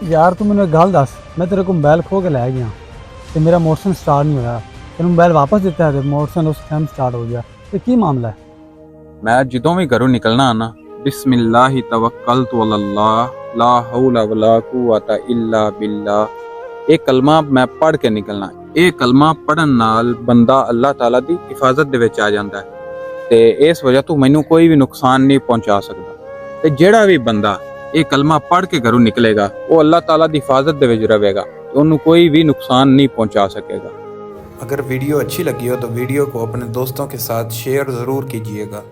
यार तू मैंने एक गल दस, मैं तेरे को मोबाइल खो के लै गया तो मेरा मोशन स्टार्ट नहीं होया। तेन मोबाइल वापस दिता है तो मोशन उस टाइम स्टार्ट हो गया। तो की मामला है? मैं ਜਦੋਂ ਵੀ ਘਰੋਂ ਨਿਕਲਣਾ ਆ ਨਾ, ਬਿਸਮਿल्लाहि तवक्कलतु अल्लाह ला हौला वला कुव्वता इल्ला बिल्लाह, ਇਹ ਕਲਮਾ ਮੈਂ ਪੜ੍ਹ ਕੇ ਨਿਕਲਣਾ। ਇਹ ਕਲਮਾ ਪੜਨ ਨਾਲ ਬੰਦਾ ਅੱਲਾਹ ਤਾਲਾ ਦੀ ਹਿਫਾਜ਼ਤ ਦੇ ਵਿੱਚ ਆ ਜਾਂਦਾ ਹੈ ਤੇ ਇਸ ਵਜ੍ਹਾ ਤੋਂ ਮੈਨੂੰ ਕੋਈ ਵੀ ਨੁਕਸਾਨ ਨਹੀਂ ਪਹੁੰਚਾ ਸਕਦਾ। ਤੇ ਜਿਹੜਾ ਵੀ ਬੰਦਾ ਇਹ ਕਲਮਾ ਪੜ੍ਹ ਕੇ ਘਰੋਂ ਨਿਕਲੇਗਾ ਉਹ ਅੱਲਾਹ ਤਾਲਾ ਦੀ ਹਿਫਾਜ਼ਤ ਦੇ ਵਿੱਚ ਰਹੇਗਾ, ਉਹਨੂੰ कोई भी नुकसान नहीं पहुंचा सकेगा। अगर वीडियो अच्छी लगी हो तो वीडियो को अपने दोस्तों के साथ शेयर ज़रूर कीजिएगा।